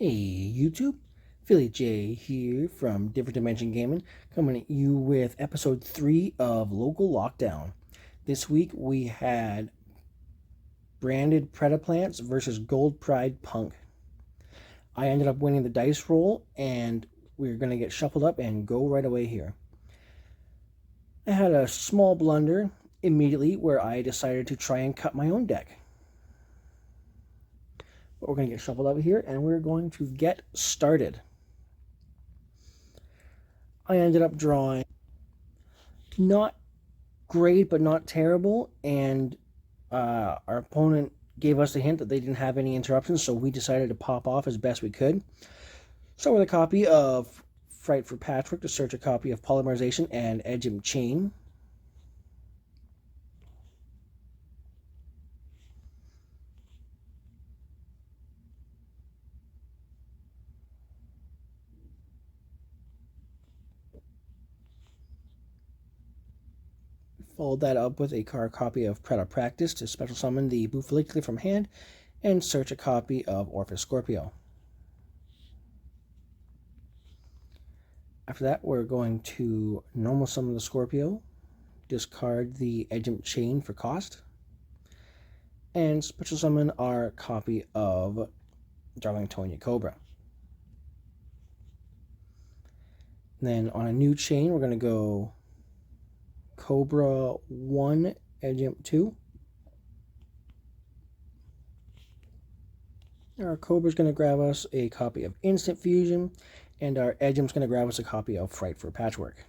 Hey YouTube, Philly J here from Different Dimension Gaming, coming at you with episode 3 of Local Lockdown. This week we had branded Predaplants versus Gold Pride Punk. I ended up winning the dice roll, and we're going to get shuffled up and go right away here. I had a small blunder immediately where I decided to try and cut my own deck. But we're going to get shuffled up here, and we're going to get started. I ended up drawing not great, but not terrible, and our opponent gave us a hint that they didn't have any interruptions, so we decided to pop off as best we could. So with a copy of Fright for Patchwork to search a copy of Polymerization and Edgem Chain. Followed that up with a card copy of Preda Practice to special summon the Bufalicular from hand and search a copy of Orphis Scorpio. After that, we're going to normal summon the Scorpio, discard the Edgem Chain for cost, and special summon our copy of Darlingtonia Cobra. And then on a new chain, we're going to go Cobra 1, Edgem 2. Our Cobra's going to grab us a copy of Instant Fusion, and our Edgem's going to grab us a copy of Fright for Patchwork.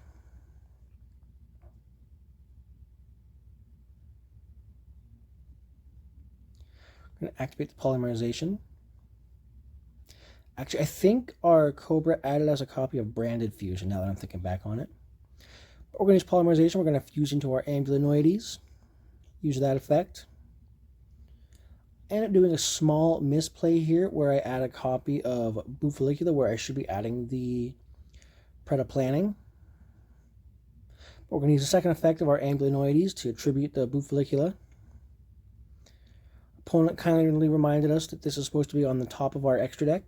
We're going to activate the Polymerization. Actually, I think our Cobra added us a copy of Branded Fusion, now that I'm thinking back on it. We're going to use Polymerization. We're going to fuse into our Ambulinoides. Use that effect. I end up doing a small misplay here where I add a copy of Bufalicular where I should be adding the Predaplanting. We're going to use the second effect of our Ambulinoides to attribute the Bufalicular. Opponent kindly reminded us that this is supposed to be on the top of our extra deck.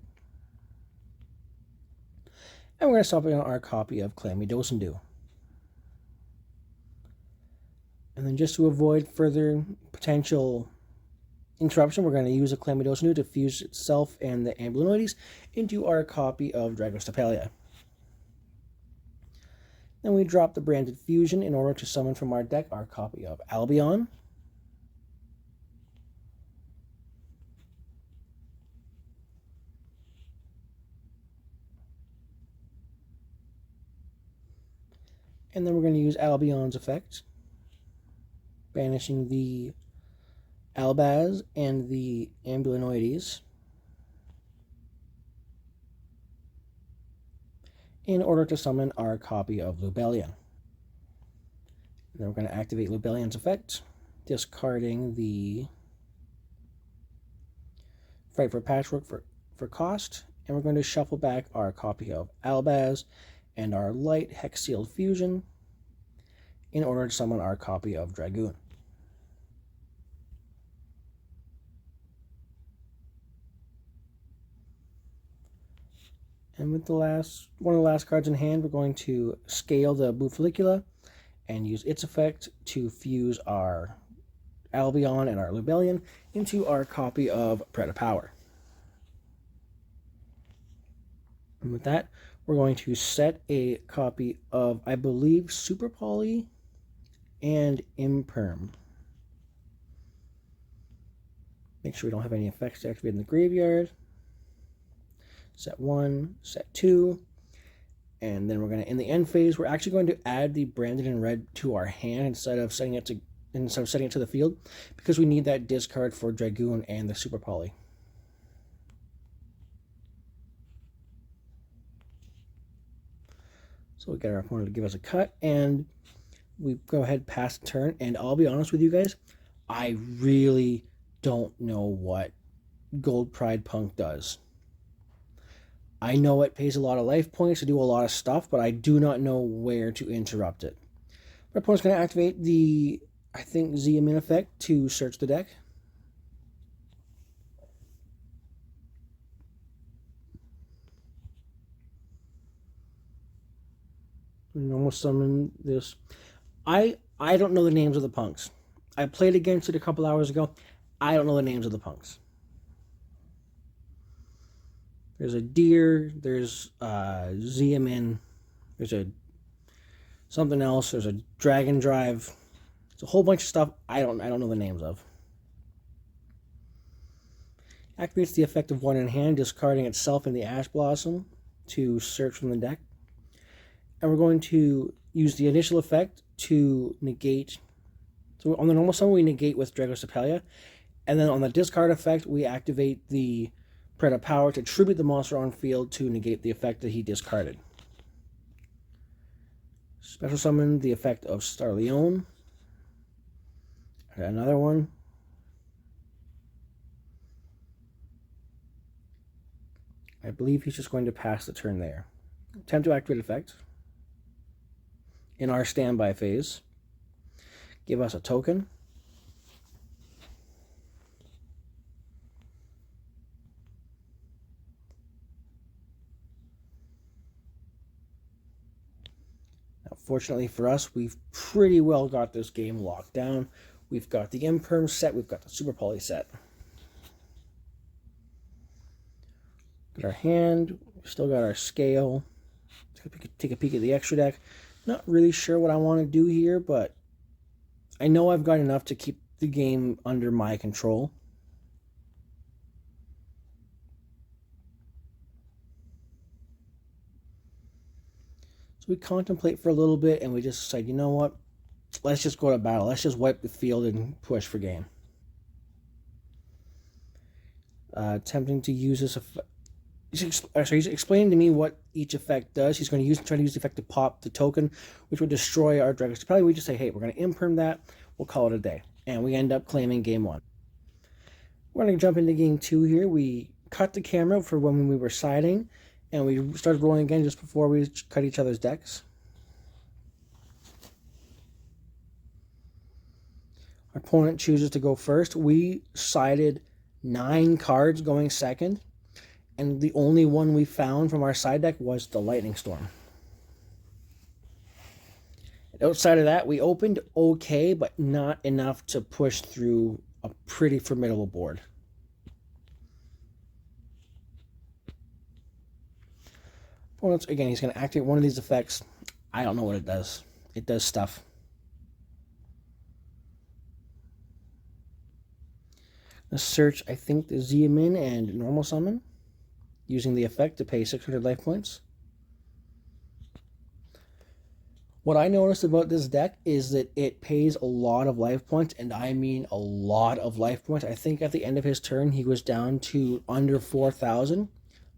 And we're going to stop it on our copy of Clammy Dosendu. And then just to avoid further potential interruption, we're going to use a Clammy Dosendu to fuse itself and the Ambulinoides into our copy of Dragostapelia. Then we drop the Branded Fusion in order to summon from our deck our copy of Albion. And then we're going to use Albion's effect, banishing the Albaz and the Ambulinoides in order to summon our copy of Lubellion. And then we're going to activate Lubellion's effect, discarding the Fright for Patchwork for cost, and we're going to shuffle back our copy of Albaz and our light Hex Sealed Fusion in order to summon our copy of Dragoon. And with one of the last cards in hand, we're going to scale the Bufalicular and use its effect to fuse our Albion and our Lubellion into our copy of Predapower. And with that, we're going to set a copy of, I believe, Super Poly and Imperm. Make sure we don't have any effects to activate in the graveyard. Set 1, set 2, and then we're going to, in the end phase, we're actually going to add the Branded in Red to our hand instead of setting it to the field, because we need that discard for Dragoon and the Super Poly. So we get our opponent to give us a cut, and we go ahead past the turn, and I'll be honest with you guys, I really don't know what Gold Pride Punk does. I know it pays a lot of life points to do a lot of stuff, but I do not know where to interrupt it. My opponent's going to activate the, I think, Ziamin effect to search the deck. Normal summon this. I don't know the names of the punks. I played against it a couple hours ago. I don't know the names of the punks. There's a deer. There's Zeamin. There's a something else. There's a dragon drive. It's a whole bunch of stuff I don't know the names of. Activates the effect of one in hand, discarding itself in the Ash Blossom to search from the deck. And we're going to use the initial effect to negate. So on the normal summon, we negate with Dragostapelia. And then on the discard effect, we activate the Preda power to tribute the monster on field to negate the effect that he discarded. Special summon the effect of Starleon. Another one. I believe he's just going to pass the turn there. Attempt to activate effect. In our standby phase, give us a token. Now, fortunately for us, we've pretty well got this game locked down. We've got the Imperm set, we've got the Super Poly set. Got our hand, we've still got our scale. Take a peek at the extra deck. Not really sure what I want to do here, but I know I've got enough to keep the game under my control. So we contemplate for a little bit and we just decide, you know what? Let's just go to battle. Let's just wipe the field and push for game. Attempting to use this effect. He's explaining to me what each effect does. He's going to try to use the effect to pop the token, which would destroy our Dragostapelia. Probably we just say, hey, we're going to imperm that. We'll call it a day. And we end up claiming game 1. We're going to jump into game 2 here. We cut the camera for when we were siding, and we started rolling again just before we cut each other's decks. Our opponent chooses to go first. We sided 9 cards going second, and the only one we found from our side deck was the Lightning Storm. Outside of that, we opened okay, but not enough to push through a pretty formidable board. Opponents, again, he's going to activate one of these effects. I don't know what it does. It does stuff. Let's search, I think, the Zeamin and normal summon, using the effect to pay 600 life points. What I noticed about this deck is that it pays a lot of life points, and I mean a lot of life points. I think at the end of his turn, he was down to under 4,000,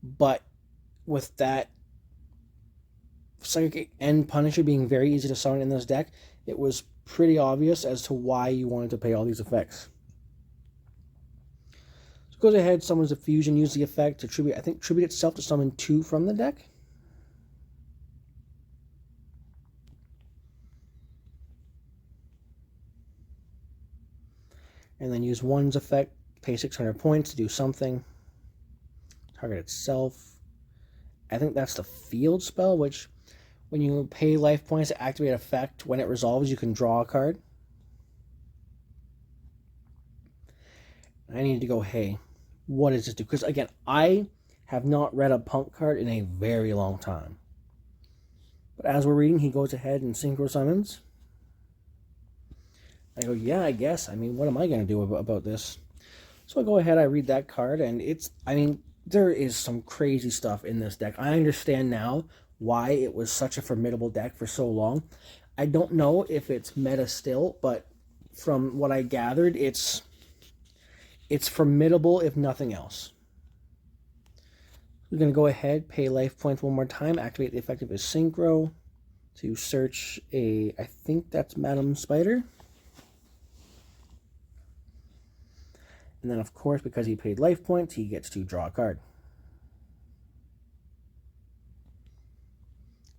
but with that Psychic and Punisher being very easy to summon in this deck, it was pretty obvious as to why you wanted to pay all these effects. So it goes ahead, summons a fusion, use the effect to tribute itself to summon 2 from the deck. And then use one's effect, pay 600 points to do something. Target itself. I think that's the field spell, which when you pay life points to activate effect, when it resolves, you can draw a card. I need to go, hey, what does this do? Because again, I have not read a punk card in a very long time. But as we're reading, he goes ahead and synchro summons. I go, yeah, I guess. I mean, what am I going to do about this? So I go ahead, I read that card, and there is some crazy stuff in this deck. I understand now why it was such a formidable deck for so long. I don't know if it's meta still, but from what I gathered, it's formidable if nothing else. We're going to go ahead, pay life points one more time, activate the effect of his synchro to search I think that's Madam Spider. And then, of course, because he paid life points, he gets to draw a card.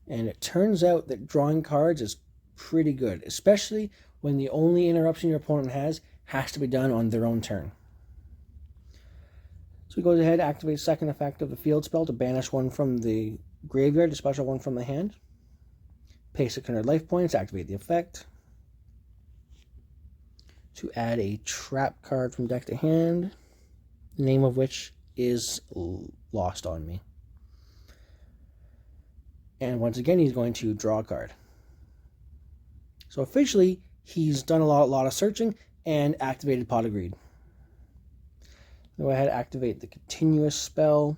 And it turns out that drawing cards is pretty good, especially when the only interruption your opponent has to be done on their own turn. So he goes ahead, activates second effect of the field spell to banish one from the graveyard, to special one from the hand. pay 600 life points to activate the effect. To add a trap card from deck to hand, the name of which is lost on me. And once again, he's going to draw a card. So officially, he's done a lot of searching and activated Pot of Greed. Go ahead and activate the continuous spell.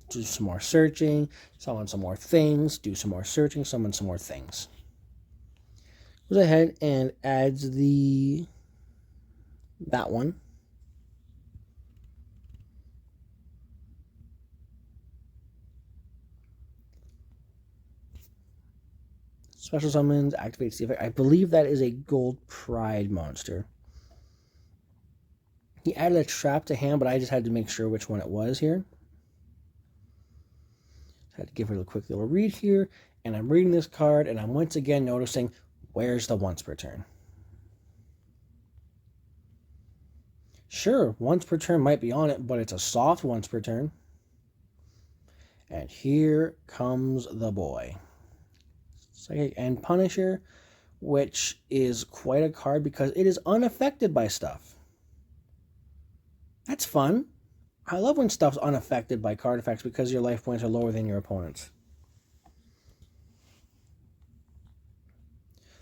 Do some more searching, summon some more things, do some more searching, summon some more things. Goes ahead and adds that one. Special summons, activates the effect. I believe that is a Gold Pride monster. He added a trap to hand, but I just had to make sure which one it was here. Had to give it a quick little read here, and I'm reading this card, and I'm once again noticing, where's the once per turn? Sure, once per turn might be on it, but it's a soft once per turn. And here comes the boy. Psychic and Punisher, which is quite a card because it is unaffected by stuff. That's fun. I love when stuff's unaffected by card effects because your life points are lower than your opponent's.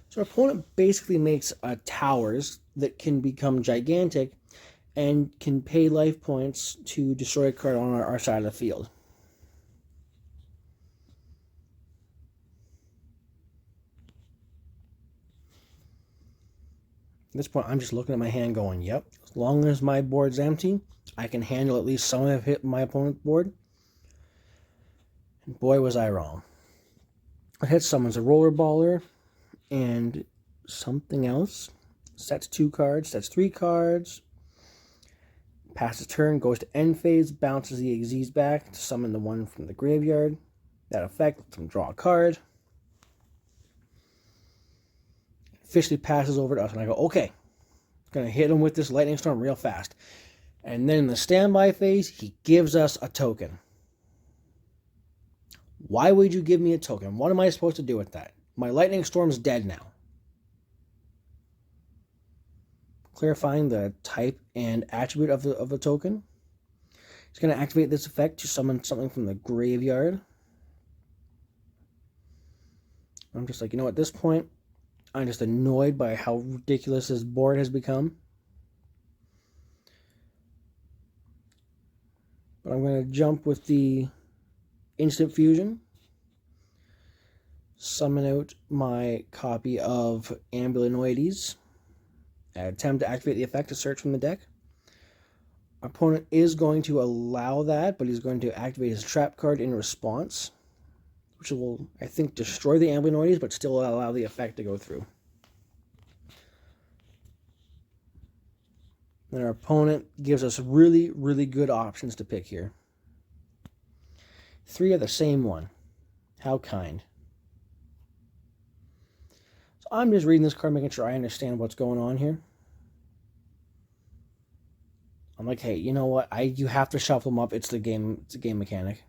So our opponent basically makes towers that can become gigantic and can pay life points to destroy a card on our side of the field. At this point, I'm just looking at my hand going, yep, as long as my board's empty, I can handle at least some of it my opponent's board. And boy, was I wrong. It hits summons a roller baller and something else. Sets 2 cards, sets 3 cards. Passes turn, goes to end phase, bounces the Xyz back to summon the one from the graveyard. That effect lets him draw a card. Officially passes over to us, and I go, okay, gonna hit him with this lightning storm real fast. And then in the standby phase, he gives us a token. Why would you give me a token? What am I supposed to do with that? My lightning storm's dead now. Clarifying the type and attribute of the token. He's going to activate this effect to summon something from the graveyard. I'm just like, you know, at this point, I'm just annoyed by how ridiculous this board has become. But I'm going to jump with the instant fusion. Summon out my copy of Ambulinoides. Attempt to activate the effect to search from the deck. Our opponent is going to allow that, but he's going to activate his trap card in response, which will, I think, destroy the Ambulinoides, but still allow the effect to go through. Then our opponent gives us really, really good options to pick here. 3 of the same one. How kind. So I'm just reading this card, making sure I understand what's going on here. I'm like, hey, you know what? You have to shuffle them up. It's the game. It's a game mechanic.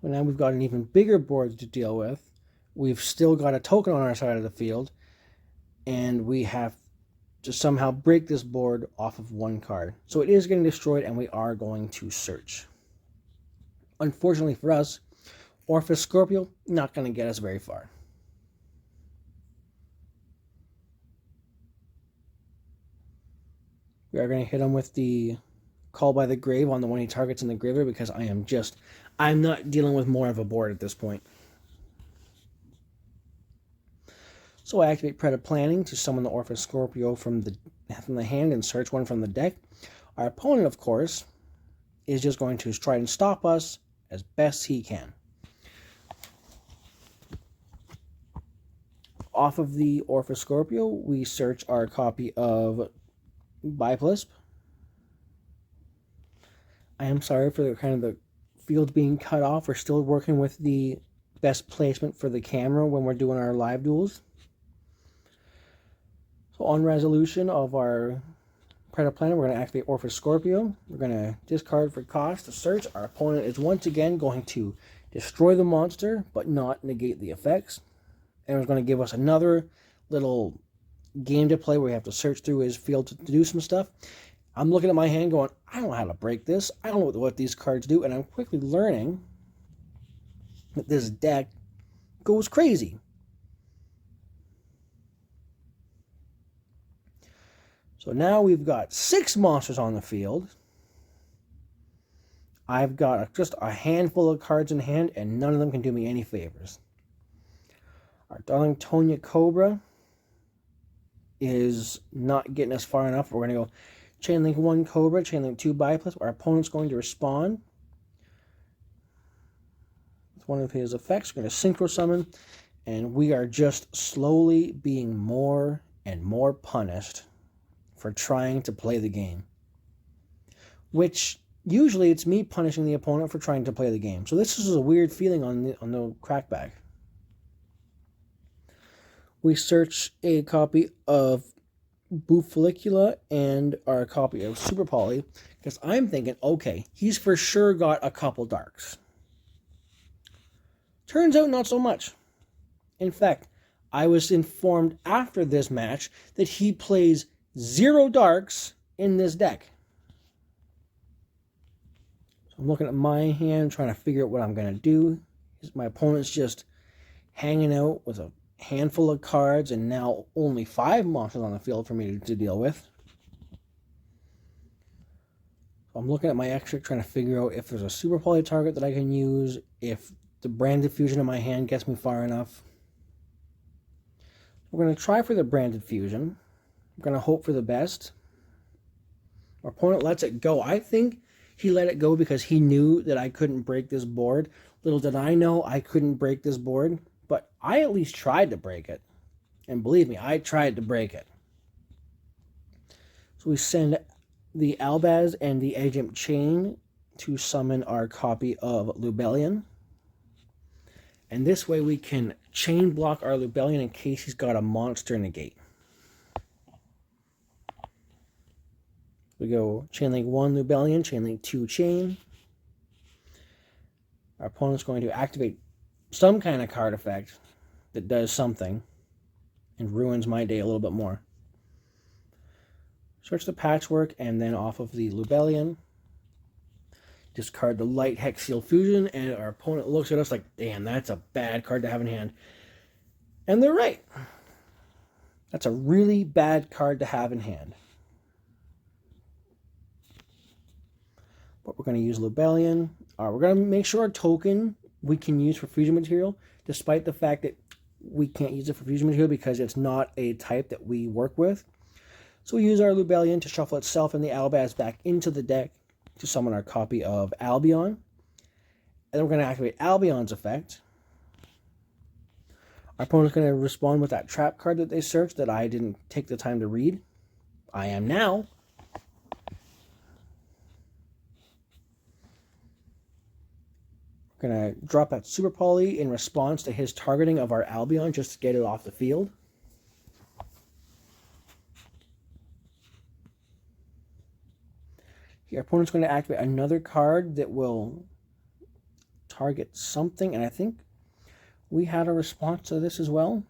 But now we've got an even bigger board to deal with. We've still got a token on our side of the field, and we have to somehow break this board off of 1 card. So it is getting destroyed, and we are going to search. Unfortunately for us, Orphis Scorpio, not going to get us very far. We are going to hit him with the Call by the Grave on the one he targets in the graveyard because I'm not dealing with more of a board at this point. So I activate Predaplant to summon the Orphis Scorpio from the hand and search one from the deck. Our opponent, of course, is just going to try and stop us as best he can. Off of the Orphis Scorpio, we search our copy of Biplisp. I am sorry for the field being cut off. We're still working with the best placement for the camera when we're doing our live duels. So on resolution of our Predaplant, we're going to activate Orphis Scorpio. We're going to discard for cost to search. Our opponent is once again going to destroy the monster, but not negate the effects. And it's going to give us another little game to play where we have to search through his field to do some stuff. I'm looking at my hand going, I don't know how to break this. I don't know what these cards do. And I'm quickly learning that this deck goes crazy. So now we've got 6 monsters on the field. I've got just a handful of cards in hand, and none of them can do me any favors. Our darling Tonya Cobra is not getting us far enough. We're going to go Chainlink 1 Cobra, Chainlink 2 Biplus. Our opponent's going to respond with one of his effects. We're going to Synchro Summon, and we are just slowly being more and more punished for trying to play the game. Which, usually it's me punishing the opponent for trying to play the game. So this is a weird feeling on the crackback. We search a copy of Bufollicula and our copy of Super Poly, because I'm thinking, okay, he's for sure got a couple darks. Turns out not so much. In fact, I was informed after this match that he plays 0 darks in this deck. So I'm looking at my hand, trying to figure out what I'm going to do. My opponent's just hanging out with a handful of cards, and now only 5 monsters on the field for me to deal with. So I'm looking at my extra, trying to figure out if there's a Super Poly target that I can use, if the Branded Fusion in my hand gets me far enough. We're going to try for the Branded Fusion. I'm going to hope for the best. Our opponent lets it go. I think he let it go because he knew that I couldn't break this board. Little did I know I couldn't break this board, but I at least tried to break it. And believe me, I tried to break it. So we send the Albaz and the Agent Chain to summon our copy of Lubellion. And this way we can chain block our Lubellion in case he's got a monster negate. We go Chainlink 1 Lubellion, Chainlink 2 Chain. Our opponent's going to activate some kind of card effect that does something and ruins my day a little bit more. Search the Patchwork, and then off of the Lubellion, discard the Light Hexial Fusion, and our opponent looks at us like, damn, that's a bad card to have in hand. And they're right. That's a really bad card to have in hand. But we're going to use Lubellion. We're going to make sure our token we can use for fusion material, despite the fact that we can't use it for fusion material because it's not a type that we work with. So we use our Lubellion to shuffle itself and the Albaz back into the deck to summon our copy of Albion. And then we're going to activate Albion's effect. Our opponent's going to respond with that trap card that they searched that I didn't take the time to read. I am now. Going to drop that Super Poly in response to his targeting of our Albion just to get it off the field. Your opponent's going to activate another card that will target something, and I think we had a response to this as well.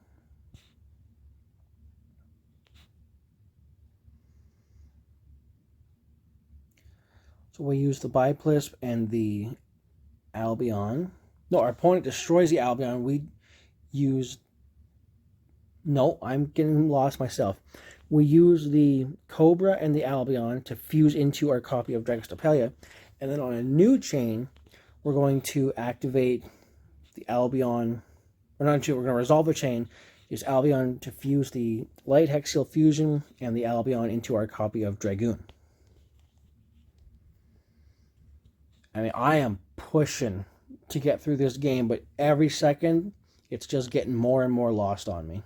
So we use the Biplisp and the Albion. No, our opponent destroys the Albion. We use... No, I'm getting lost myself. We use the Cobra and the Albion to fuse into our copy of Dragostapelia. And then on a new chain, we're going to activate the Albion. We're going to resolve the chain. Use Albion to fuse the Light Hexial Fusion and the Albion into our copy of Dragoon. I mean, I am pushing to get through this game, but every second, it's just getting more and more lost on me.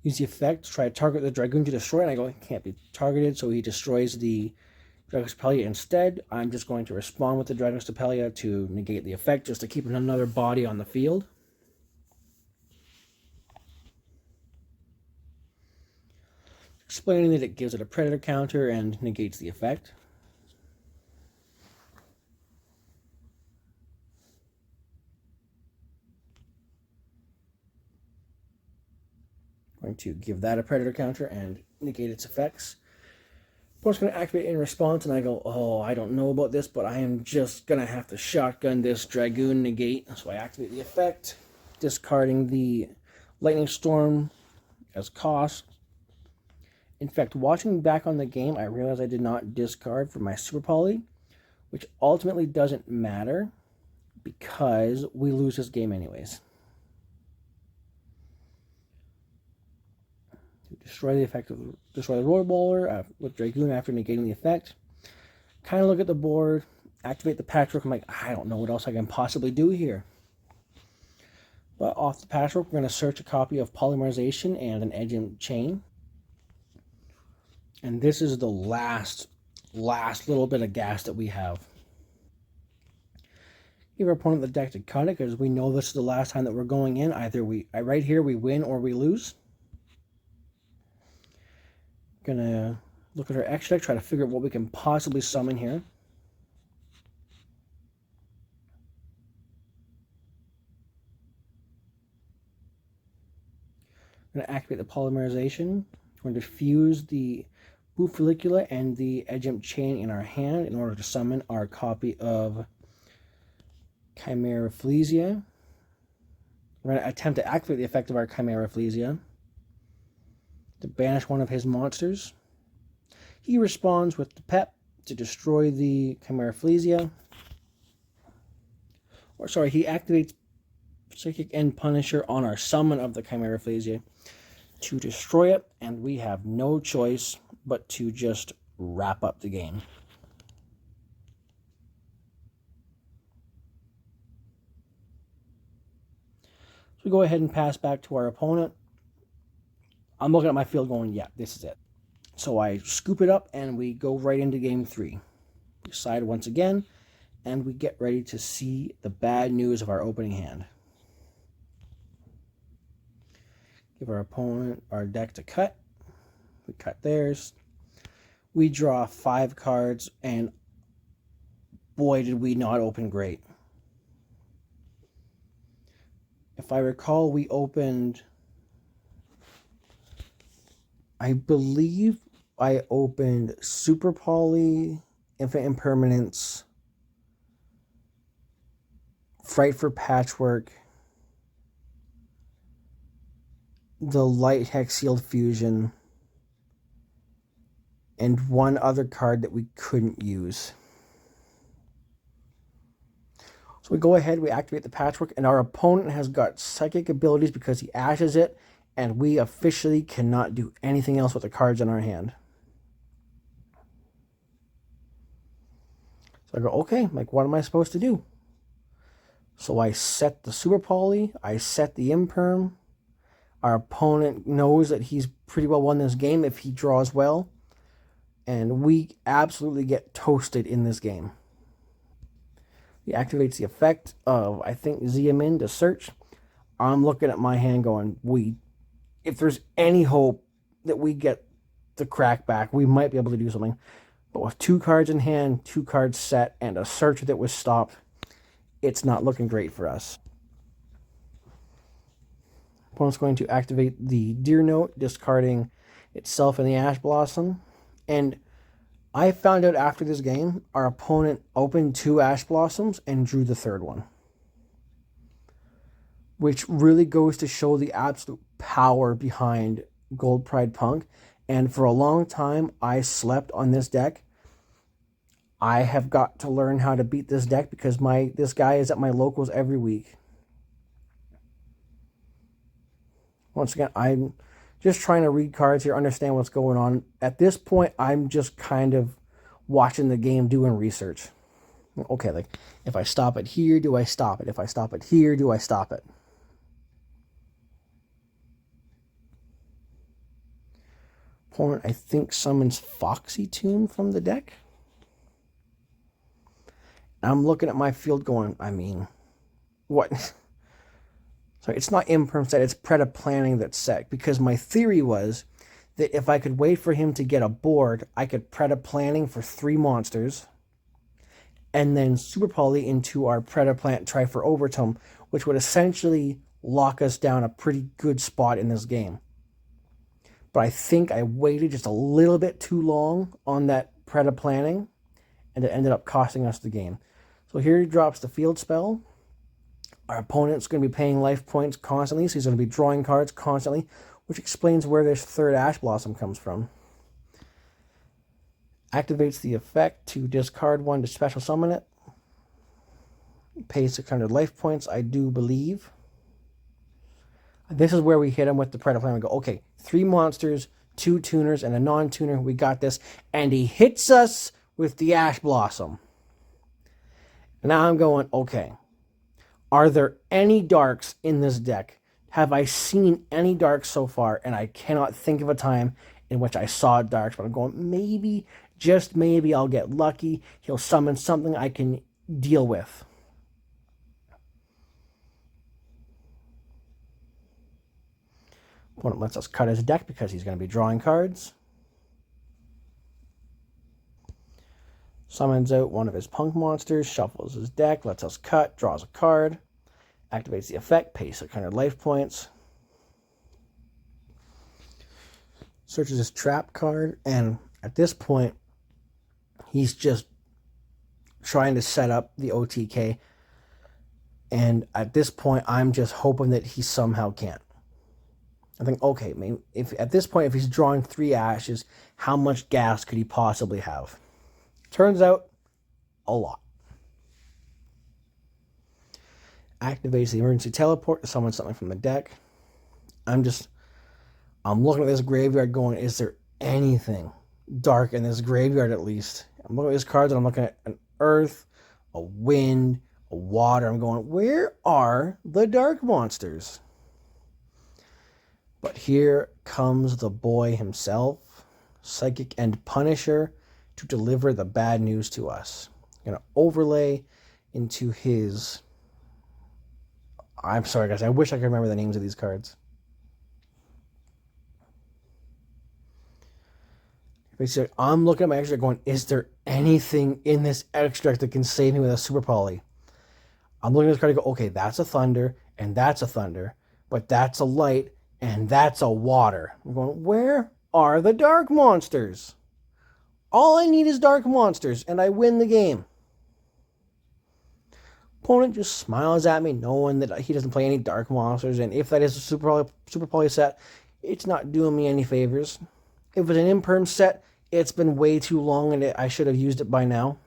Use the effect to try to target the Dragoon to destroy it, and I go, it can't be targeted, so he destroys the Dragostapelia instead. I'm just going to respond with the Dragostapelia to negate the effect, just to keep another body on the field. explaining that it gives it a predator counter and negates the effect. Going to give that a predator counter and negate its effects. Opponent's going to activate in response, and I go, oh, I don't know about this, but I am just going to have to shotgun this Dragoon negate. So I activate the effect, discarding the Lightning Storm as cost. In fact, watching back on the game, I realized I did not discard for my Super Poly, which ultimately doesn't matter because we lose this game anyways. Destroy the effect of destroy the Rollerballer with Dragoon after negating the effect. Kind of look at the board, activate the patchwork. I'm like, I don't know what else I can possibly do here. But off the patchwork, we're going to search a copy of Polymerization and an Edging Chain. And this is the last little bit of gas that we have. Give our opponent the deck to cut it because we know this is the last time that we're going in. Either right here we win or we lose. Gonna look at our extra deck, try to figure out what we can possibly summon here. I'm going to activate the Polymerization. We're going to fuse the Buffulicula and the Edging Chain in our hand in order to summon our copy of Chimera Flesia. We're going to attempt to activate the effect of our Chimera Flesia to banish one of his monsters. He responds with the Pep to destroy the Chimera Flesia. Or sorry, he activates Psychic End Punisher on our summon of the Chimera Flesia to destroy it, and we have no choice but to just wrap up the game. So we go ahead and pass back to our opponent. I'm looking at my field going, yeah, this is it. So I scoop it up and we go right into game 3. We side once again, and we get ready to see the bad news of our opening hand. Give our opponent our deck to cut. We cut theirs. We draw 5 cards, and boy, did we not open great. If I recall, we opened, I believe I opened Super Poly, Infinite Impermanence, Fright for Patchwork, the Light Hex Sealed Fusion, and one other card that we couldn't use. So we go ahead, we activate the Patchwork, and our opponent has got psychic abilities because he ashes it, and we officially cannot do anything else with the cards in our hand. So I go, okay, like, what am I supposed to do? So I set the Super Poly, I set the Imperm. Our opponent knows that he's pretty well won this game if he draws well. And we absolutely get toasted in this game. He activates the effect of, I think, Xiamin to search. I'm looking at my hand going, if there's any hope that we get the crack back, we might be able to do something. But with 2 cards in hand, 2 cards set, and a search that was stopped, it's not looking great for us. Opponent's going to activate the Deer Note, discarding itself and the Ash Blossom. And I found out after this game, our opponent opened 2 Ash Blossoms and drew the 3rd one. Which really goes to show the absolute power behind Gold Pride Punk. And for a long time, I slept on this deck. I have got to learn how to beat this deck because this guy is at my locals every week. Once again, I'm just trying to read cards here, understand what's going on. At this point, I'm just kind of watching the game, doing research. Okay, like, if I stop it here, do I stop it? If I stop it here, do I stop it? Opponent, I think, summons Foxy Tune from the deck. I'm looking at my field going, I mean, what? Sorry, it's not Imperm set, it's Predaplanting that's set. Because my theory was that if I could wait for him to get a board, I could Predaplanting for 3 monsters, and then Super Poly into our Predaplant try for Overtome, which would essentially lock us down a pretty good spot in this game. But I think I waited just a little bit too long on that Predaplanting, and it ended up costing us the game. So here he drops the field spell. Our opponent's going to be paying life points constantly, so he's going to be drawing cards constantly, which explains where this third Ash Blossom comes from. Activates the effect to discard 1 to special summon it. Pays 600 life points, I do believe. This is where we hit him with the Predaplant. We go, okay, 3 monsters, 2 tuners, and a non-tuner. We got this. And he hits us with the Ash Blossom. Now I'm going, okay, are there any darks in this deck? Have I seen any darks so far? And I cannot think of a time in which I saw darks, but I'm going, maybe, just maybe, I'll get lucky. He'll summon something I can deal with. Opponent lets us cut his deck because he's going to be drawing cards. Summons out one of his punk monsters, shuffles his deck, lets us cut, draws a card, activates the effect, pays 600 life points. Searches his trap card, and at this point, he's just trying to set up the OTK. And at this point, I'm just hoping that he somehow can't. I think, okay, maybe if at this point, if he's drawing 3 ashes, how much gas could he possibly have? Turns out, a lot. Activates the emergency teleport to summon something from the deck. I'm looking at this graveyard going, is there anything dark in this graveyard at least? I'm looking at these cards and I'm looking at an earth, a wind, a water. I'm going, where are the dark monsters? But here comes the boy himself, Psychic and Punisher, to deliver the bad news to us. I'm going to overlay into his... I'm sorry, guys. I wish I could remember the names of these cards. Basically, I'm looking at my extract going, is there anything in this extract that can save me with a Super Poly? I'm looking at this card and go, okay, that's a thunder, and that's a thunder, but that's a light, and that's a water. I'm going, where are the dark monsters? All I need is dark monsters, and I win the game. Opponent just smiles at me, knowing that he doesn't play any dark monsters, and if that is a Super Poly set, it's not doing me any favors. If it's an imperm set, it's been way too long, and I should have used it by now.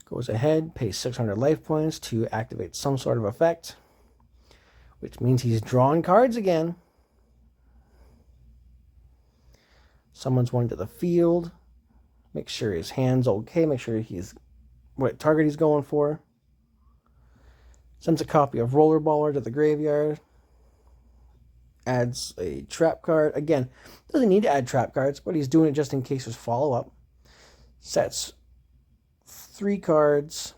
Goes ahead, pays 600 life points to activate some sort of effect, which means he's drawing cards again. Summons one to the field. Make sure his hand's okay. Make sure he's what target he's going for. Sends a copy of Rollerballer to the graveyard. Adds a trap card. Again, doesn't need to add trap cards, but he's doing it just in case there's follow-up. Sets 3 cards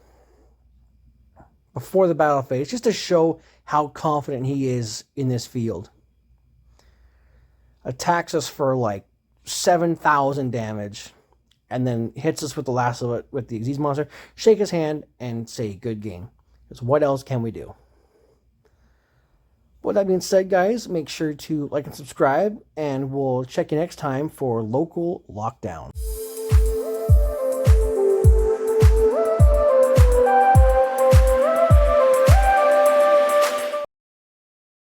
before the battle phase, just to show how confident he is in this field. Attacks us for like 7,000 damage, and then hits us with the last of it with the Xyz monster. Shake his hand and say, good game. Because what else can we do? With that being said, guys, make sure to like and subscribe, and we'll check you next time for Local Lockdown.